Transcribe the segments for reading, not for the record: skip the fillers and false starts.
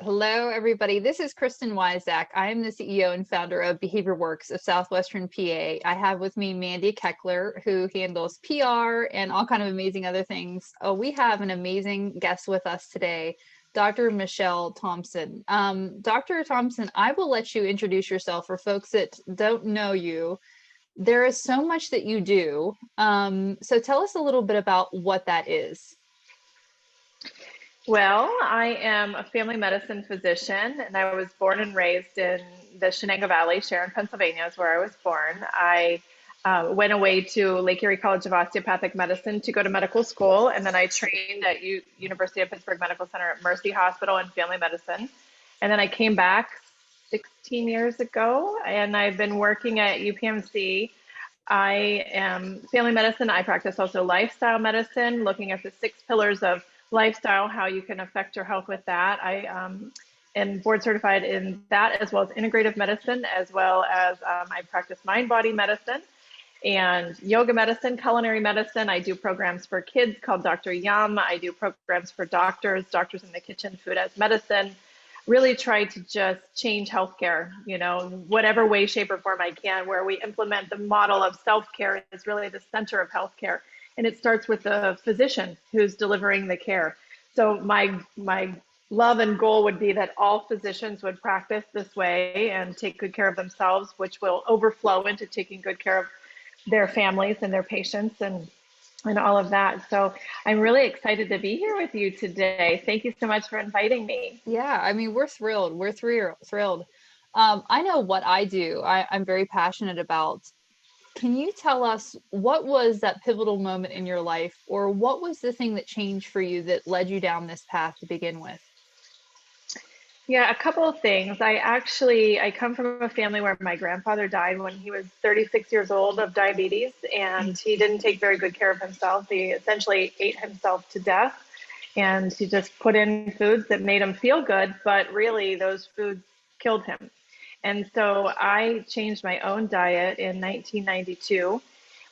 Hello, everybody. This is Kristan Weisdack. I am the CEO and founder of BehaviorWorx of Southwestern PA. I have with me Mandy Keckler, who handles PR and all kind of amazing other things. We have an amazing guest with us today, Dr. Michelle Thompson. Dr. Thompson, I will let you introduce yourself for folks that don't know you. There is so much that you do. So tell us a little bit about what that is. Well, I am a family medicine physician, and I was born and raised in the Shenango Valley. Sharon, Pennsylvania is where I was born. I went away to Lake Erie College of Osteopathic Medicine to go to medical school, and then I trained at University of Pittsburgh Medical Center at Mercy Hospital in family medicine. And then I came back 16 years ago, and I've been working at UPMC. I am family medicine. I practice also lifestyle medicine, looking at the 6 pillars of lifestyle, how you can affect your health with that. I am board certified in that, as well as integrative medicine, as well as I practice mind-body medicine and yoga medicine, culinary medicine. I do programs for kids called Dr. Yum. I do programs for doctors in the kitchen, food as medicine. Really try to just change healthcare, whatever way, shape, or form I can, where we implement the model of self-care is really the center of healthcare. And it starts with the physician who's delivering the care. So my love and goal would be that all physicians would practice this way and take good care of themselves, which will overflow into taking good care of their families and their patients and all of that. So I'm really excited to be here with you today. Thank you so much for inviting me. Yeah, I mean, we're thrilled. We're thrilled. I know what I do. I'm very passionate about. Can you tell us what was that pivotal moment in your life, or what was the thing that changed for you that led you down this path to begin with? Yeah, a couple of things. I come from a family where my grandfather died when he was 36 years old of diabetes, and he didn't take very good care of himself. He essentially ate himself to death, and he just put in foods that made him feel good, but really those foods killed him. And so I changed my own diet in 1992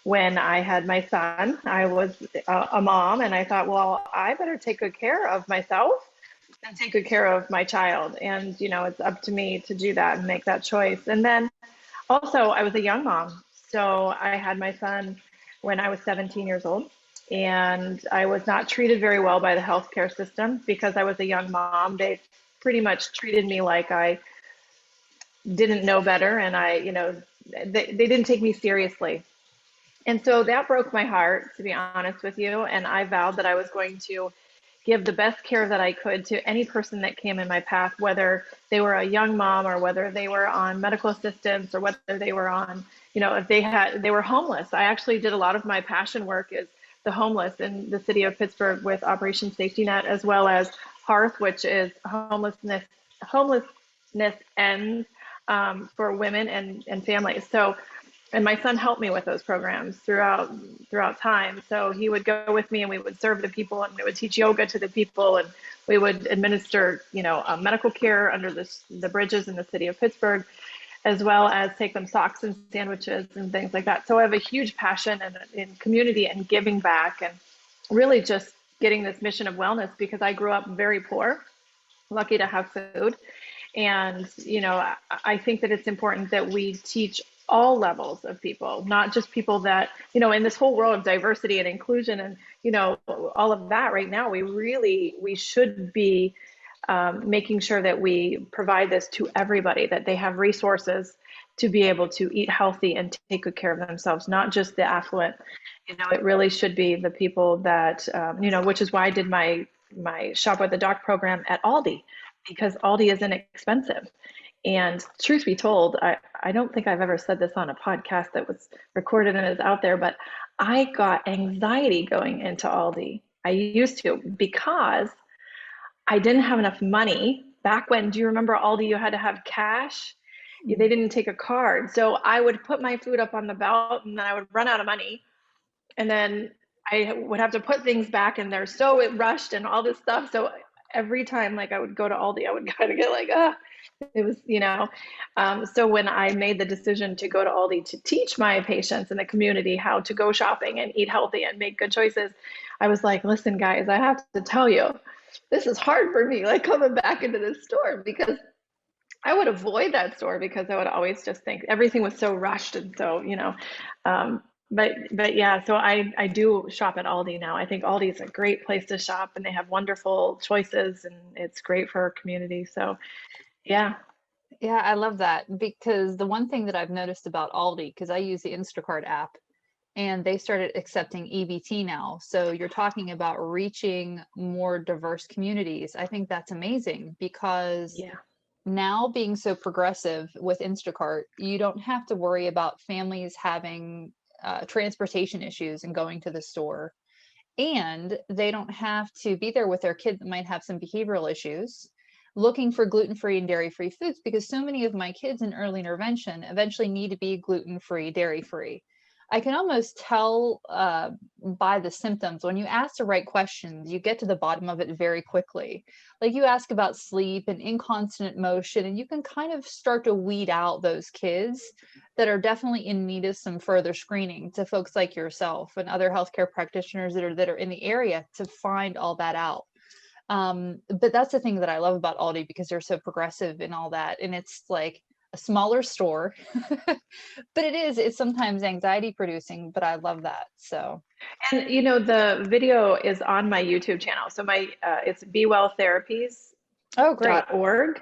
when I had my son. I was a mom, and I thought, well, I better take good care of myself and take good care of my child. And, it's up to me to do that and make that choice. And then also, I was a young mom. So I had my son when I was 17 years old. And I was not treated very well by the healthcare system because I was a young mom. They pretty much treated me like I didn't know better, and they didn't take me seriously. And so that broke my heart, to be honest with you. And I vowed that I was going to give the best care that I could to any person that came in my path, whether they were a young mom or whether they were on medical assistance or whether they were on, if they were homeless. I actually did a lot of my passion work is the homeless in the city of Pittsburgh with Operation Safety Net, as well as Hearth, which is homelessness ends for women and families. So, and my son helped me with those programs throughout time. So he would go with me, and we would serve the people, and we would teach yoga to the people, and we would administer, medical care under the bridges in the city of Pittsburgh, as well as take them socks and sandwiches and things like that. So I have a huge passion in community and giving back, and really just getting this mission of wellness, because I grew up very poor, lucky to have food. And, I think that it's important that we teach all levels of people, not just people that, in this whole world of diversity and inclusion and, all of that right now, we should be making sure that we provide this to everybody, that they have resources to be able to eat healthy and take good care of themselves, not just the affluent. It really should be the people that, which is why I did my Shop with a Doc program at Aldi, because Aldi is inexpensive. And truth be told, I don't think I've ever said this on a podcast that was recorded and is out there, but I got anxiety going into Aldi. I used to, because I didn't have enough money. Back when, do you remember Aldi, you had to have cash? They didn't take a card. So I would put my food up on the belt, and then I would run out of money. And then I would have to put things back in there. So it rushed and all this stuff. So every time I would go to Aldi, I would kind of get It was, so when I made the decision to go to Aldi to teach my patients in the community how to go shopping and eat healthy and make good choices, I was like, listen, guys, I have to tell you, this is hard for me, like coming back into this store, because I would avoid that store because I would always just think everything was so rushed. And so, but yeah, so I do shop at Aldi now. I think Aldi is a great place to shop, and they have wonderful choices, and it's great for our community. So yeah. Yeah, I love that, because the one thing that I've noticed about Aldi, because I use the Instacart app, and they started accepting EBT now. So you're talking about reaching more diverse communities. I think that's amazing, because Yeah. now being so progressive with Instacart, you don't have to worry about families having transportation issues and going to the store. And they don't have to be there with their kid that might have some behavioral issues, looking for gluten-free and dairy-free foods, because so many of my kids in early intervention eventually need to be gluten-free, dairy-free. I can almost tell by the symptoms. When you ask the right questions, you get to the bottom of it very quickly. Like, you ask about sleep and inconstant motion, and you can kind of start to weed out those kids that are definitely in need of some further screening, to folks like yourself and other healthcare practitioners that are in the area, to find all that out. But that's the thing that I love about Aldi, because they're so progressive and all that. And it's like a smaller store, but it's sometimes anxiety producing, but I love that. So, And the video is on my YouTube channel. So it's oh, great. BeWellTherapies.org. Mhm.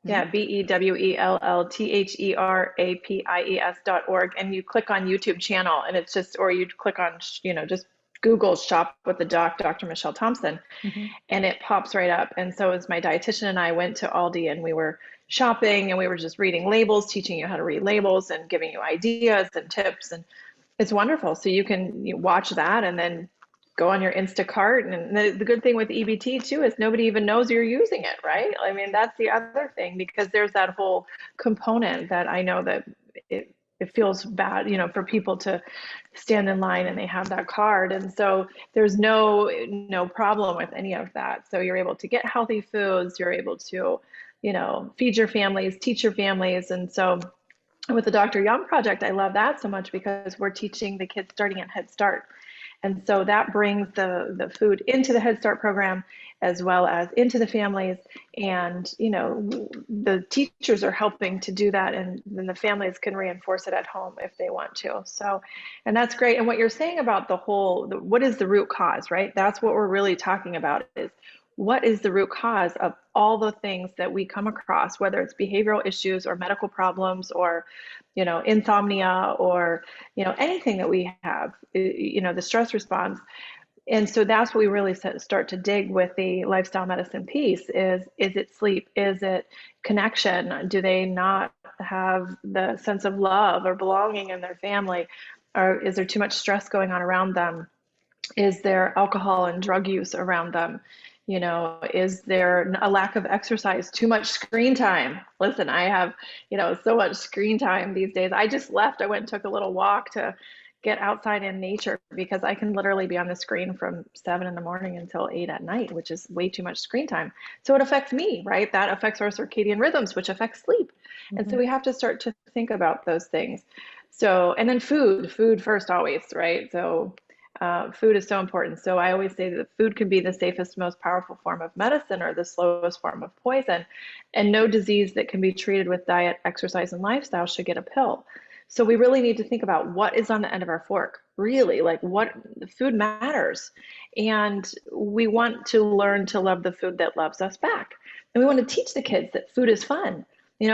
Yeah, BeWellTherapies.org. And you click on YouTube channel, and it's just, or you click on, just Google shop with the Dr. Michelle Thompson, Mhm. and it pops right up. And so as my dietitian and I went to Aldi, and we were shopping, and we were just reading labels, teaching you how to read labels and giving you ideas and tips. And it's wonderful. So you watch that and then go on your Instacart. And the good thing with EBT too is nobody even knows you're using it, right? I mean, that's the other thing, because there's that whole component that I know that it feels bad, for people to stand in line and they have that card. And so there's no problem with any of that. So you're able to get healthy foods, you're able to, feed your families, teach your families. And so with the Dr. Young project, I love that so much, because we're teaching the kids starting at Head Start. And so that brings the food into the Head Start program, as well as into the families. And, the teachers are helping to do that, and then the families can reinforce it at home if they want to. So, and that's great. And what you're saying about what is the root cause, right? That's what we're really talking about, is what is the root cause of all the things that we come across, whether it's behavioral issues or medical problems, or insomnia, or anything that we have, the stress response. And so that's what we really start to dig with the lifestyle medicine piece. Is it sleep? Is it connection? Do they not have the sense of love or belonging in their family? Or is there too much stress going on around them? Is there alcohol and drug use around them? Is there a lack of exercise, too much screen time? Listen, I have, so much screen time these days. I just left. I went and took a little walk to get outside in nature, because I can literally be on the screen from 7 in the morning until 8 at night, which is way too much screen time. So it affects me, right? That affects our circadian rhythms, which affects sleep. And so we have to start to think about those things. So, and then food first always, right? So food is so important. So I always say that food can be the safest, most powerful form of medicine, or the slowest form of poison. And no disease that can be treated with diet, exercise, and lifestyle should get a pill. So we really need to think about what is on the end of our fork, really, like what food matters. And we want to learn to love the food that loves us back. And we want to teach the kids that food is fun.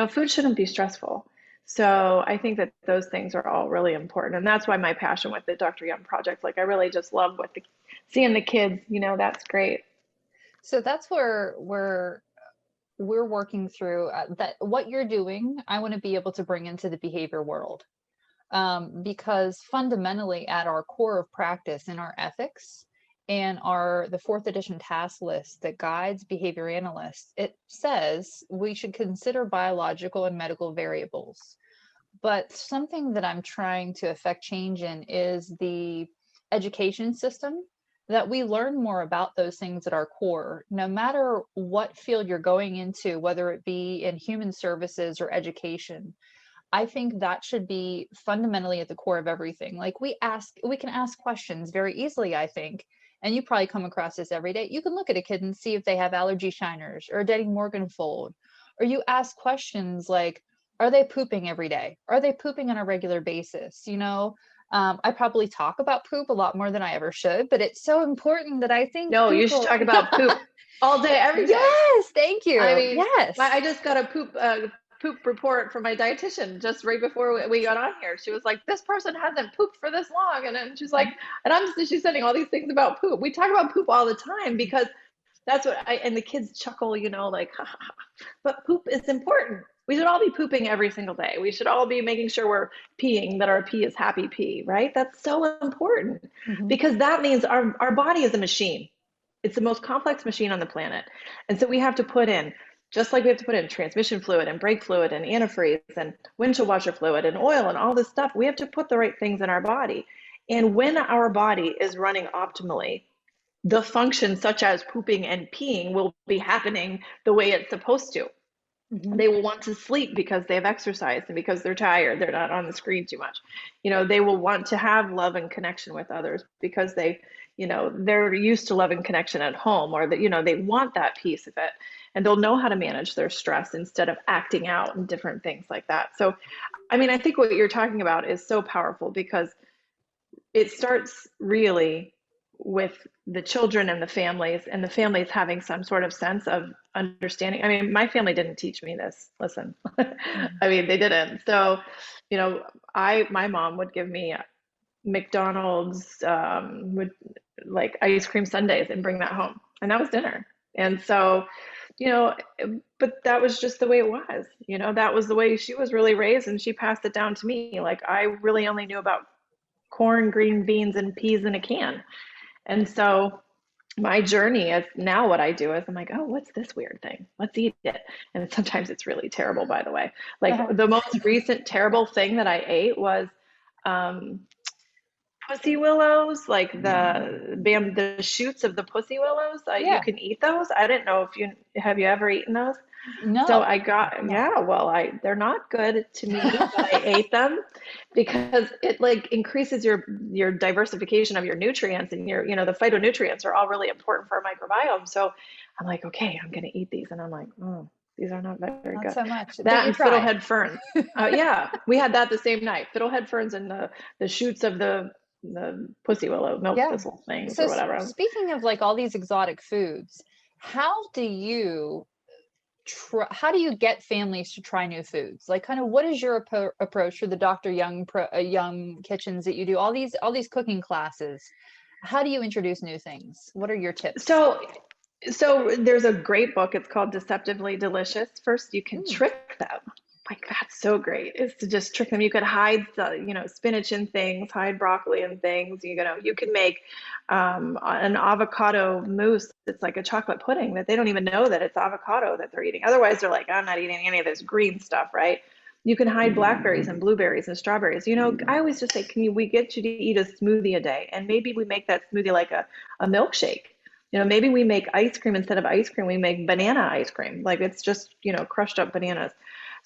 Food shouldn't be stressful. So I think that those things are all really important. And that's why my passion with the Dr. Young project, like I really just love seeing the kids, that's great. So that's where we're working through that. What you're doing, I want to be able to bring into the behavior world, because fundamentally, at our core of practice, in our ethics and the fourth edition task list that guides behavior analysts, it says we should consider biological and medical variables. But something that I'm trying to affect change in is the education system, that we learn more about those things at our core, no matter what field you're going into, whether it be in human services or education. I think that should be fundamentally at the core of everything. Like we can ask questions very easily, I think. And you probably come across this every day. You can look at a kid and see if they have allergy shiners or a Denning Morgan fold. Or you ask questions like, are they pooping every day? Are they pooping on a regular basis? I probably talk about poop a lot more than I ever should, but it's so important that I think No, you should people. talk about poop all day, every day. Yes, thank you. I mean, Yes. I just got a poop report from my dietitian just right before we got on here. She was like, "This person hasn't pooped for this long," and then she's like, she's sending all these things about poop. We talk about poop all the time because that's what and the kids chuckle, like, ha, ha, ha. But poop is important. We should all be pooping every single day. We should all be making sure we're peeing, that our pee is happy pee, right? That's so important because that means our body is a machine. It's the most complex machine on the planet. And so we have to put in, just like we have to put in transmission fluid and brake fluid and antifreeze and windshield washer fluid and oil and all this stuff, we have to put the right things in our body. And when our body is running optimally, the functions such as pooping and peeing will be happening the way it's supposed to. They will want to sleep because they have exercised and because they're tired. They're not on the screen too much. They will want to have love and connection with others because they're used to love and connection at home, or that, they want that piece of it, and they'll know how to manage their stress instead of acting out and different things like that. So, I think what you're talking about is so powerful because it starts really with the children and the families having some sort of sense of understanding. My family didn't teach me this. Listen, they didn't. So, my mom would give me McDonald's, would like ice cream sundaes and bring that home, and that was dinner. And so, but that was just the way it was. That was the way she was really raised, and she passed it down to me. Like, I really only knew about corn, green beans, and peas in a can. And so my journey is now, what I do is I'm like, oh, what's this weird thing? Let's eat it. And sometimes it's really terrible, by the way. Like the most recent terrible thing that I ate was pussy willows, like the shoots of the pussy willows. You can eat those. I didn't know if have you ever eaten those? No. So I got, they're not good to me, but I ate them because it like increases your diversification of your nutrients, and the phytonutrients are all really important for our microbiome. So I'm like, okay, I'm going to eat these. And I'm like, oh, these are not very good. Not so much. That and fiddlehead ferns. Yeah, we had that the same night. Fiddlehead ferns and the shoots of the pussy willow, milk thistle things, or whatever. Speaking of like all these exotic foods, how do you get families to try new foods? Like, kind of, what is your approach for the Dr. Young kitchens that you do? All these cooking classes. How do you introduce new things? What are your tips? So there's a great book. It's called Deceptively Delicious. First, you can trick them. Like, that's so great, is to just trick them. You could hide spinach in things, hide broccoli in things. You can make an avocado mousse. It's like a chocolate pudding that they don't even know that it's avocado that they're eating. Otherwise, they're like, I'm not eating any of this green stuff, right? You can hide blackberries and blueberries and strawberries. I always just say, we get you to eat a smoothie a day? And maybe we make that smoothie like a milkshake. Maybe we make ice cream instead of ice cream. We make banana ice cream. Like, it's just, crushed up bananas.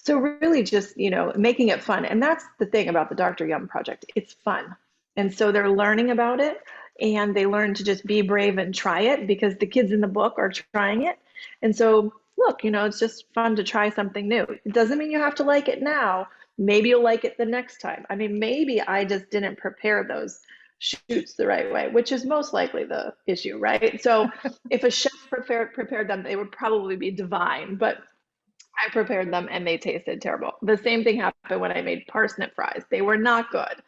So really just, making it fun. And that's the thing about the Dr. Yum project. It's fun. And so they're learning about it, and they learn to just be brave and try it because the kids in the book are trying it. And so, look, it's just fun to try something new. It doesn't mean you have to like it now. Maybe you'll like it the next time. Maybe I just didn't prepare those shoots the right way, which is most likely the issue, right? So if a chef prepared them, they would probably be divine, but I prepared them and they tasted terrible. The same thing happened when I made parsnip fries. They were not good.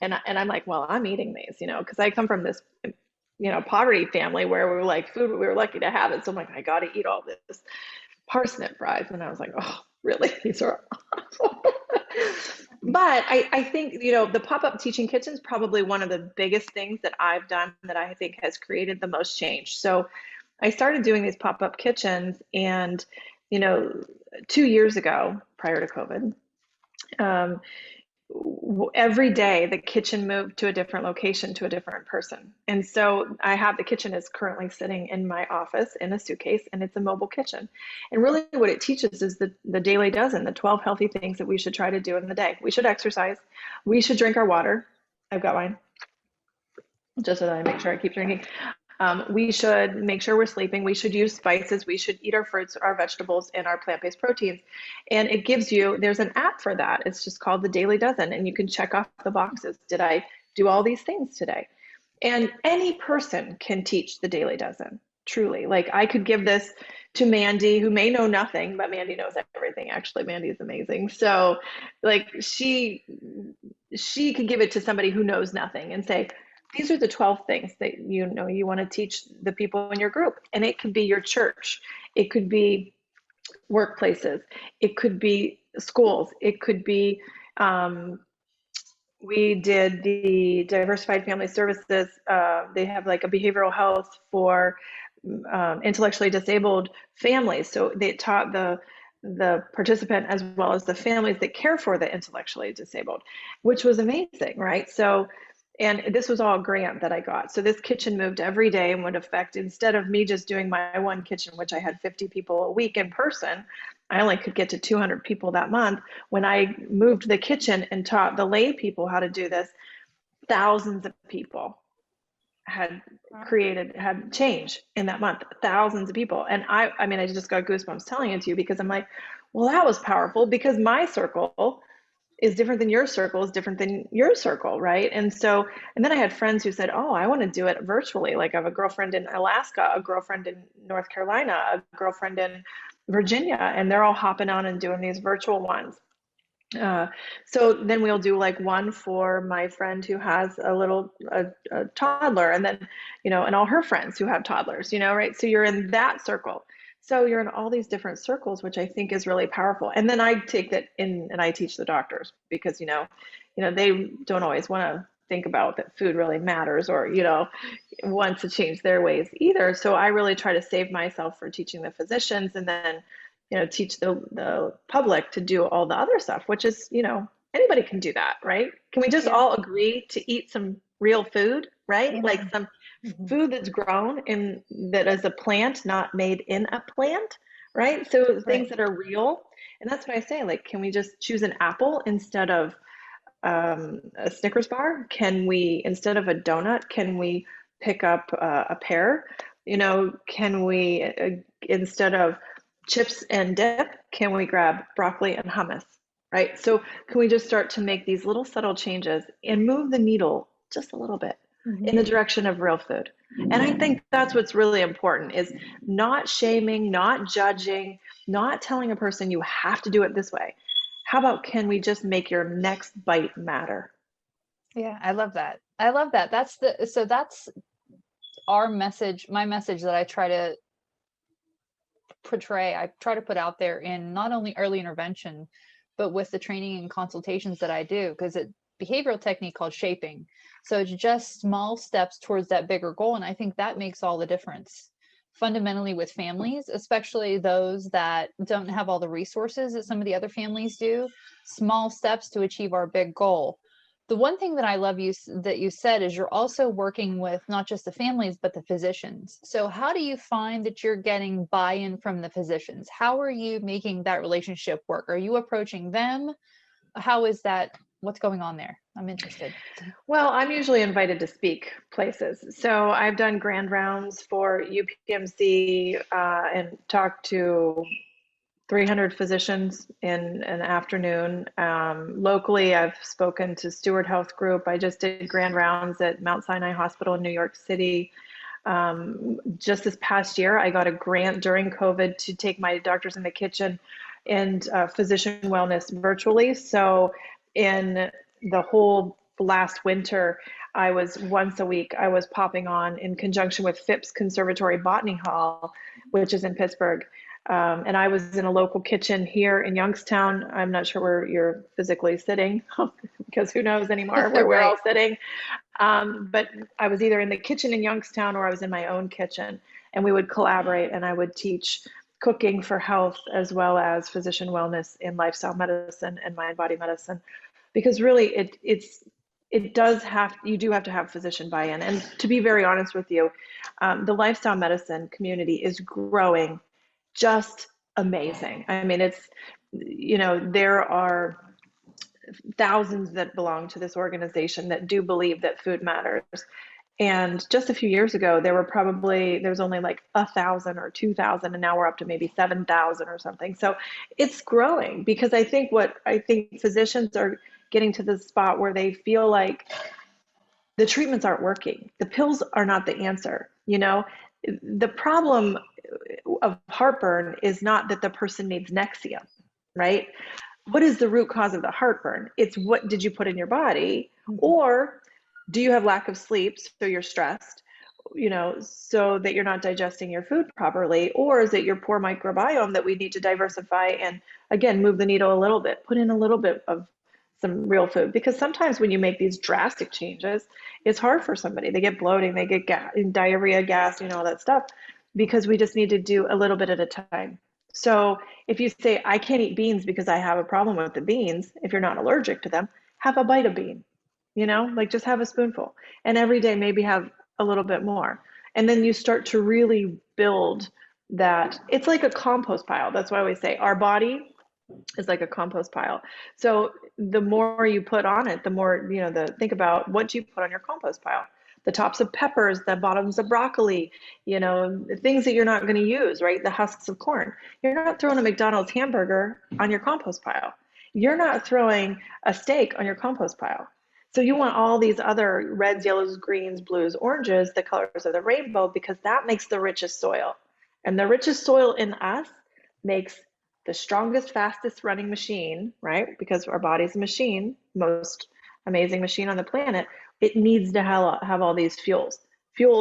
And I'm like, well, I'm eating these, because I come from this, poverty family where we were like, food, we were lucky to have it. So I'm like, I got to eat all this parsnip fries. And I was like, oh, really? These are awful. But I think, the pop-up teaching kitchen is probably one of the biggest things that I've done that I think has created the most change. So I started doing these pop-up kitchens, and 2 years ago, prior to COVID, every day the kitchen moved to a different location to a different person. And so I have the kitchen is currently sitting in my office in a suitcase, and it's a mobile kitchen. And really what it teaches is the daily dozen, the 12 healthy things that we should try to do in the day. We should exercise. We should drink our water. I've got mine just so that I make sure I keep drinking. We should make sure we're sleeping. We should use spices. We should eat our fruits, our vegetables, and our plant-based proteins. And it gives you, there's an app for that. It's just called the Daily Dozen, and you can check off the boxes. Did I do all these things today? And any person can teach the Daily Dozen, truly. Like I could give this to Mandy, who may know nothing, but Mandy knows everything. Actually, Mandy is amazing. So like she could give it to somebody who knows nothing and say, these are the 12 things that you want to teach the people in your group. And it could be your church. It could be workplaces. It could be schools. It could be, we did the Diversified Family Services. They have like a behavioral health for intellectually disabled families. So they taught the participant as well as the families that care for the intellectually disabled, which was amazing, right? So, and this was all a grant that I got. So this kitchen moved every day and would affect, instead of me just doing my one kitchen, which I had 50 people a week in person, I only could get to 200 people that month. When I moved the kitchen and taught the lay people how to do this, thousands of people had change in that month, thousands of people. And I mean, I just got goosebumps telling it to you, because I'm like, well, that was powerful, because my circle is different than your circle, is different than your circle, right? And so, and then I had friends who said, oh, I want to do it virtually. Like I have a girlfriend in Alaska, a girlfriend in North Carolina, a girlfriend in Virginia, and they're all hopping on and doing these virtual ones. So then we'll do like one for my friend who has a toddler, and then, and all her friends who have toddlers, right? So you're in that circle. So you're in all these different circles, which I think is really powerful. And then I take that in and I teach the doctors, because, they don't always want to think about that food really matters, or, want to change their ways either. So I really try to save myself for teaching the physicians, and then, teach the public to do all the other stuff, which is, anybody can do that, right? Can we just all agree to eat some real food, right? Yeah. Like some food that's grown in, that is a plant, not made in a plant, right? So things that are real. And that's what I say, like, can we just choose an apple instead of a Snickers bar? Can we, instead of a donut, can we pick up a pear? Can we, instead of chips and dip, can we grab broccoli and hummus, right? So can we just start to make these little subtle changes and move the needle just a little bit in the direction of real food? And I think that's what's really important, is not shaming, not judging, not telling a person you have to do it this way. How about, can we just make your next bite matter? Yeah, I love that. I love that. So that's our message, my message that I try to portray, I try to put out there in not only early intervention, but with the training and consultations that I do, because it's behavioral technique called shaping. So it's just small steps towards that bigger goal. And I think that makes all the difference fundamentally with families, especially those that don't have all the resources that some of the other families do. Small steps to achieve our big goal. The one thing that I love that you said is you're also working with not just the families, but the physicians. So how do you find that you're getting buy-in from the physicians? How are you making that relationship work? Are you approaching them? How is that? What's going on there? I'm interested. Well, I'm usually invited to speak places. So I've done grand rounds for UPMC and talked to 300 physicians in an afternoon. Locally, I've spoken to Steward Health Group. I just did grand rounds at Mount Sinai Hospital in New York City. Just this past year, I got a grant during COVID to take my doctors in the kitchen and physician wellness virtually. So in the whole last winter, I was once a week, I was popping on in conjunction with Phipps Conservatory Botany Hall, which is in Pittsburgh. And I was in a local kitchen here in Youngstown. I'm not sure where you're physically sitting, because who knows anymore where we're all sitting. But I was either in the kitchen in Youngstown or I was in my own kitchen, and we would collaborate, and I would teach cooking for health as well as physician wellness in lifestyle medicine and mind-body medicine, because really you do have to have physician buy-in. And to be very honest with you, the lifestyle medicine community is growing just amazing. I mean, there are thousands that belong to this organization that do believe that food matters. And just a few years ago, there was only like 1,000 or 2,000, and now we're up to maybe 7,000 or something. So it's growing, because I think physicians are getting to the spot where they feel like the treatments aren't working. The pills are not the answer. The problem of heartburn is not that the person needs Nexium, right? What is the root cause of the heartburn? It's what did you put in your body, or do you have lack of sleep, so you're stressed, so that you're not digesting your food properly, or is it your poor microbiome that we need to diversify and, again, move the needle a little bit, put in a little bit of some real food? Because sometimes when you make these drastic changes, it's hard for somebody. They get bloating, they get diarrhea, gas, all that stuff, because we just need to do a little bit at a time. So if you say, I can't eat beans because I have a problem with the beans, if you're not allergic to them, have a bite of bean, just have a spoonful, and every day maybe have a little bit more. And then you start to really build that. It's like a compost pile. That's why I always say our body is like a compost pile. So the more you put on it, the more, think about what you put on your compost pile. The tops of peppers, the bottoms of broccoli, the things that you're not going to use, right? The husks of corn. You're not throwing a McDonald's hamburger on your compost pile. You're not throwing a steak on your compost pile. So you want all these other reds, yellows, greens, blues, oranges, the colors of the rainbow, because that makes the richest soil. And the richest soil in us makes the strongest, fastest running machine, right? Because our body's a machine, most amazing machine on the planet. It needs to have all these fuel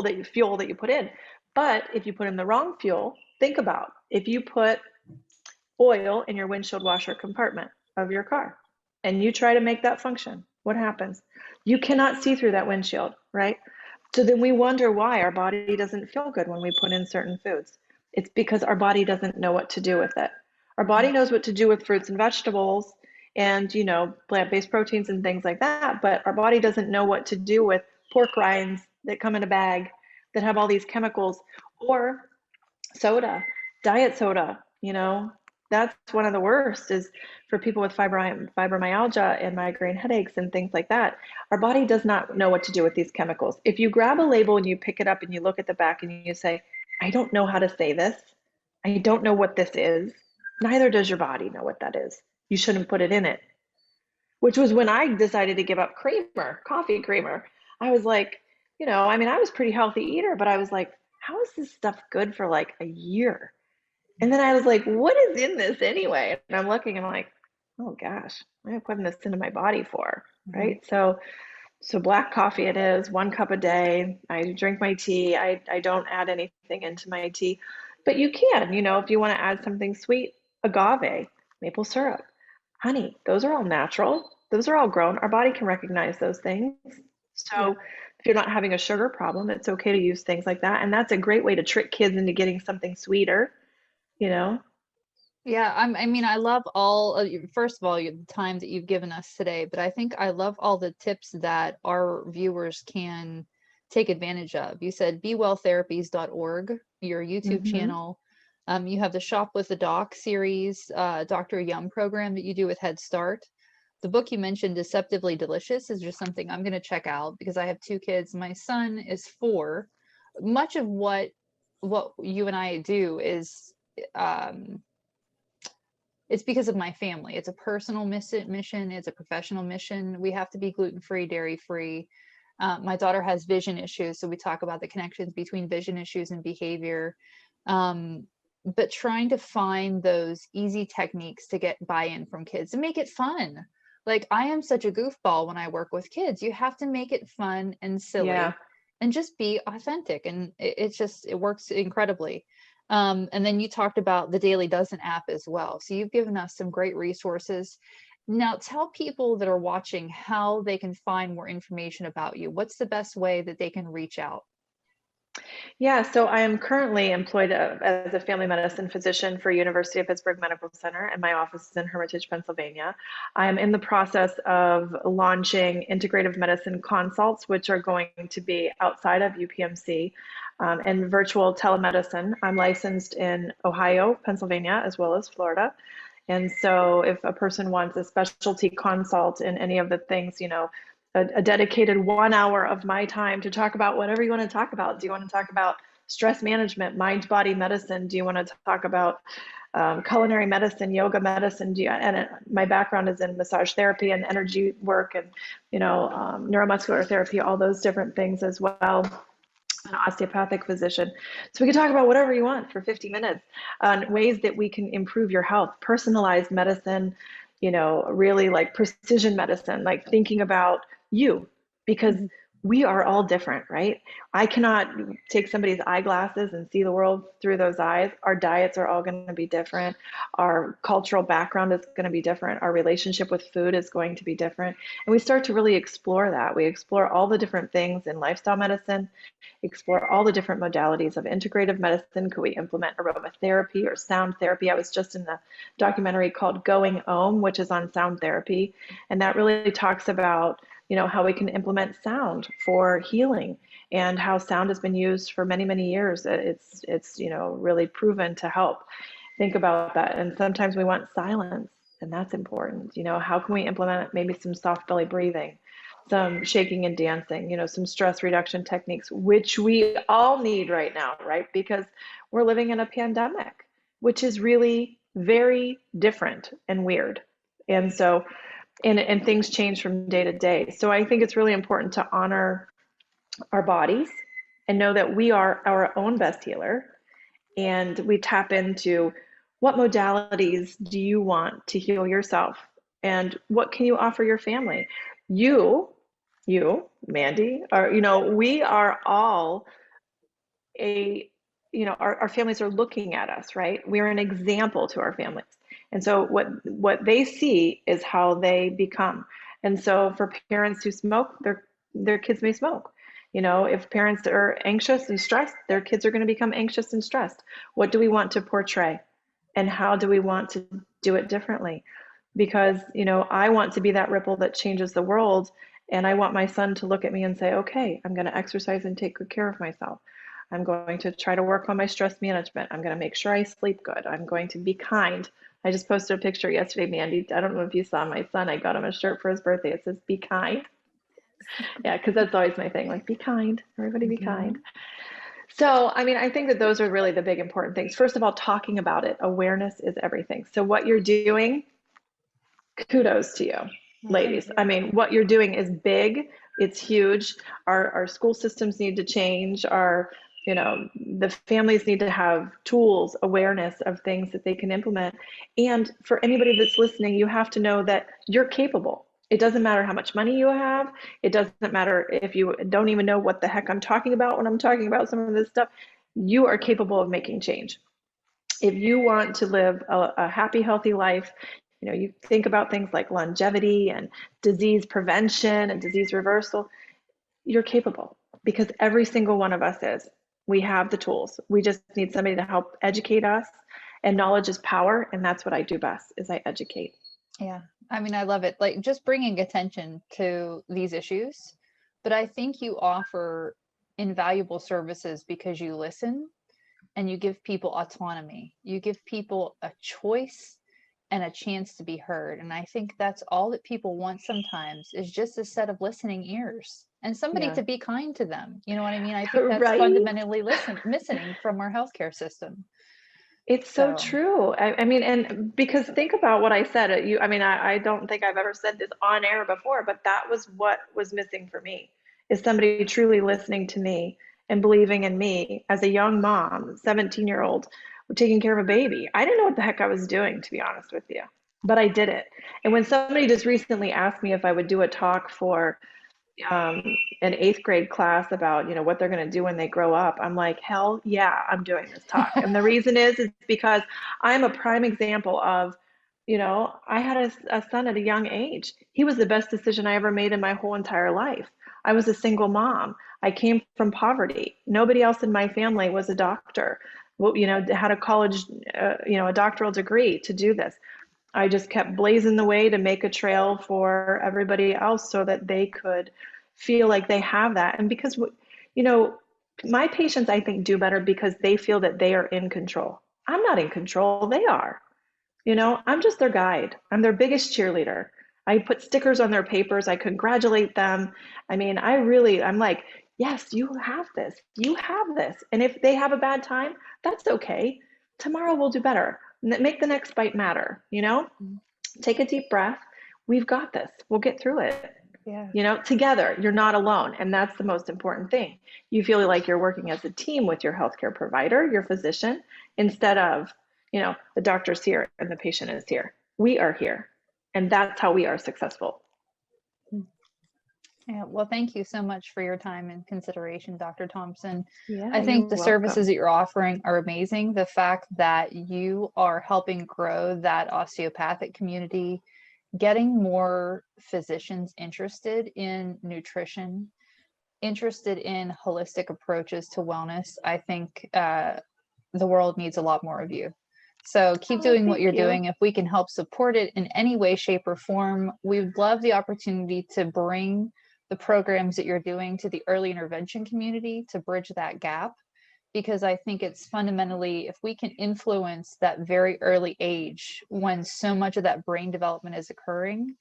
that you put in. But if you put in the wrong fuel, think about if you put oil in your windshield washer compartment of your car and you try to make that function, what happens? You cannot see through that windshield, right? So then we wonder why our body doesn't feel good when we put in certain foods. It's because our body doesn't know what to do with it. Our body knows what to do with fruits and vegetables and, plant-based proteins and things like that, but our body doesn't know what to do with pork rinds that come in a bag that have all these chemicals, or soda, diet soda. That's one of the worst, is for people with fibromyalgia and migraine headaches and things like that. Our body does not know what to do with these chemicals. If you grab a label and you pick it up and you look at the back and you say, I don't know how to say this, I don't know what this is, neither does your body know what that is. You shouldn't put it in it. Which was when I decided to give up creamer, coffee creamer. I was like, I was a pretty healthy eater, but I was like, how is this stuff good for like a year? And then I was like, what is in this anyway? And I'm looking and I'm like, oh gosh, what am I putting this into my body for? Right? So black coffee it is, 1 cup a day. I drink my tea. I don't add anything into my tea. But you can, if you want to add something sweet, agave, maple syrup, honey, those are all natural. Those are all grown. Our body can recognize those things. So if you're not having a sugar problem, it's okay to use things like that. And that's a great way to trick kids into getting something sweeter, Yeah, I love first of all, the time that you've given us today, but I think I love all the tips that our viewers can take advantage of. You said bewelltherapies.org, your YouTube channel. You have the Shop with the Doc series, Dr. Yum program that you do with Head Start. The book you mentioned, Deceptively Delicious, is just something I'm going to check out because I have 2 kids. My son is 4. Much of what you and I do is it's because of my family. It's a personal mission. It's a professional mission. We have to be gluten-free, dairy-free. My daughter has vision issues, so we talk about the connections between vision issues and behavior. But trying to find those easy techniques to get buy-in from kids and make it fun. Like, I am such a goofball when I work with kids. You have to make it fun and silly and just be authentic. And it works incredibly. And then you talked about the Daily Dozen app as well. So you've given us some great resources. Now tell people that are watching how they can find more information about you. What's the best way that they can reach out? Yeah, so I am currently employed as a family medicine physician for University of Pittsburgh Medical Center, and my office is in Hermitage, Pennsylvania. I am in the process of launching integrative medicine consults, which are going to be outside of UPMC, and virtual telemedicine. I'm licensed in Ohio, Pennsylvania, as well as Florida. And so if a person wants a specialty consult in any of the things, a dedicated 1 hour of my time to talk about whatever you want to talk about. Do you want to talk about stress management, mind body medicine? Do you want to talk about culinary medicine, yoga medicine? My background is in massage therapy and energy work and, neuromuscular therapy, all those different things as well. An osteopathic physician. So we can talk about whatever you want for 50 minutes on ways that we can improve your health, personalized medicine, really like precision medicine, like thinking about you, because we are all different, right? I cannot take somebody's eyeglasses and see the world through those eyes. Our diets are all going to be different. Our cultural background is going to be different. Our relationship with food is going to be different. And we start to really explore that. We explore all the different things in lifestyle medicine, explore all the different modalities of integrative medicine. Could we implement aromatherapy or sound therapy? I was just in the documentary called Going Om, which is on sound therapy. And that really talks about, how we can implement sound for healing and how sound has been used for many, many years. It's really proven to help. Think about that. And sometimes we want silence, and that's important. How can we implement maybe some soft belly breathing, some shaking and dancing, some stress reduction techniques, which we all need right now, right? Because we're living in a pandemic, which is really very different and weird. And so, and things change from day to day. So I think it's really important to honor our bodies and know that we are our own best healer. And we tap into what modalities do you want to heal yourself? And what can you offer your family? You, Mandy, we are all our families are looking at us, right? We're an example to our families. And so what they see is how they become. And so for parents who smoke, their kids may smoke. If parents are anxious and stressed, their kids are going to become anxious and stressed. What do we want to portray? And how do we want to do it differently? Because, I want to be that ripple that changes the world. And I want my son to look at me and say, okay, I'm going to exercise and take good care of myself. I'm going to try to work on my stress management. I'm going to make sure I sleep good. I'm going to be kind. I just posted a picture yesterday, Mandy. I don't know if you saw my son. I got him a shirt for his birthday. It says, be kind. Yeah, because that's always my thing, like be kind. Everybody be kind. So, I think that those are really the big important things. First of all, talking about it. Awareness is everything. So what you're doing, kudos to you, ladies. What you're doing is big. It's huge. Our school systems need to change. The families need to have tools, awareness of things that they can implement. And for anybody that's listening, you have to know that you're capable. It doesn't matter how much money you have. It doesn't matter if you don't even know what the heck I'm talking about when I'm talking about some of this stuff. You are capable of making change. If you want to live a happy, healthy life, you think about things like longevity and disease prevention and disease reversal, you're capable because every single one of us is. We have the tools. We just need somebody to help educate us. And knowledge is power. And that's what I do best is I educate. Yeah. I love it. Like just bringing attention to these issues. But I think you offer invaluable services because you listen and you give people autonomy. You give people a choice and a chance to be heard. And I think that's all that people want sometimes is just a set of listening ears and somebody to be kind to them. You know what I mean? I think that's fundamentally missing from our healthcare system. It's so true. And because think about what I said. I don't think I've ever said this on air before, but that was what was missing for me is somebody truly listening to me and believing in me as a young mom, 17-year-old, taking care of a baby. I didn't know what the heck I was doing, to be honest with you, but I did it. And when somebody just recently asked me if I would do a talk for an 8th grade class about, what they're going to do when they grow up, I'm like, hell yeah, I'm doing this talk. And the reason is because I'm a prime example of, I had a son at a young age. He was the best decision I ever made in my whole entire life. I was a single mom. I came from poverty. Nobody else in my family was a doctor. Well, had a college, a doctoral degree to do this. I just kept blazing the way to make a trail for everybody else so that they could feel like they have that. And because, my patients, I think, do better because they feel that they are in control. I'm not in control, they are. I'm just their guide. I'm their biggest cheerleader. I put stickers on their papers. I congratulate them. I mean, I'm like, yes, you have this. You have this. And if they have a bad time, that's okay. Tomorrow we'll do better. Make the next bite matter, Take a deep breath. We've got this. We'll get through it. Yeah. Together, you're not alone. And that's the most important thing. You feel like you're working as a team with your healthcare provider, your physician, instead of, the doctor's here and the patient is here. We are here. And that's how we are successful. Yeah, well, thank you so much for your time and consideration, Dr. Thompson. Yeah, I think the you're services welcome. that you're offering are amazing. The fact that you are helping grow that osteopathic community, getting more physicians interested in nutrition, interested in holistic approaches to wellness, I think the world needs a lot more of you. So keep doing what you're doing. If we can help support it in any way, shape, or form, we would love the opportunity to bring the programs that you're doing to the early intervention community to bridge that gap. Because I think it's fundamentally, if we can influence that very early age when so much of that brain development is occurring,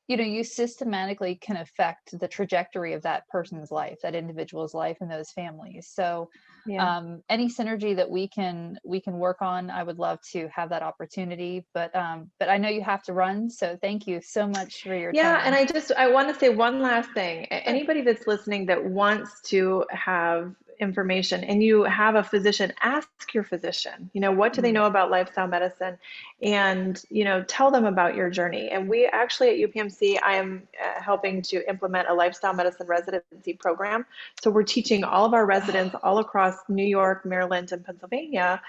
you systematically can affect the trajectory of that person's life, that individual's life, and those families. So any synergy that we can work on, I would love to have that opportunity, but I know you have to run, so thank you so much for your time. And I want to say one last thing. Anybody that's listening that wants to have information and you have a physician, ask your physician, what do they know about lifestyle medicine, and, tell them about your journey. And we actually at UPMC, I am helping to implement a lifestyle medicine residency program. So we're teaching all of our residents all across New York, Maryland, and Pennsylvania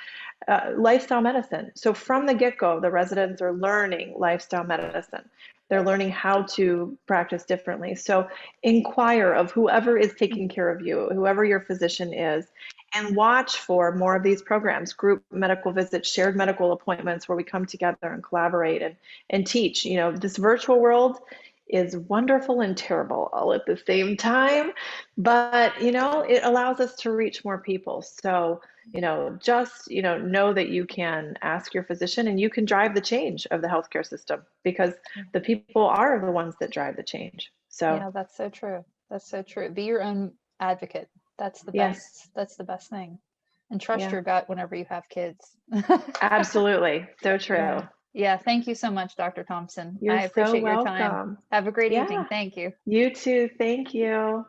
lifestyle medicine. So from the get-go, the residents are learning lifestyle medicine. They're learning how to practice differently. So inquire of whoever is taking care of you, whoever your physician is, and watch for more of these programs, group medical visits, shared medical appointments, where we come together and collaborate and teach. This virtual world is wonderful and terrible all at the same time, but it allows us to reach more people. So just know that you can ask your physician and you can drive the change of the healthcare system, because the people are the ones that drive the change. So yeah, that's so true. That's so true. Be your own advocate. That's the best. That's the best thing. And trust your gut whenever you have kids. Absolutely. So true. Yeah. Thank you so much, Dr. Thompson. You're I appreciate so your time. welcome. Have a great evening. Thank you. You too. Thank you.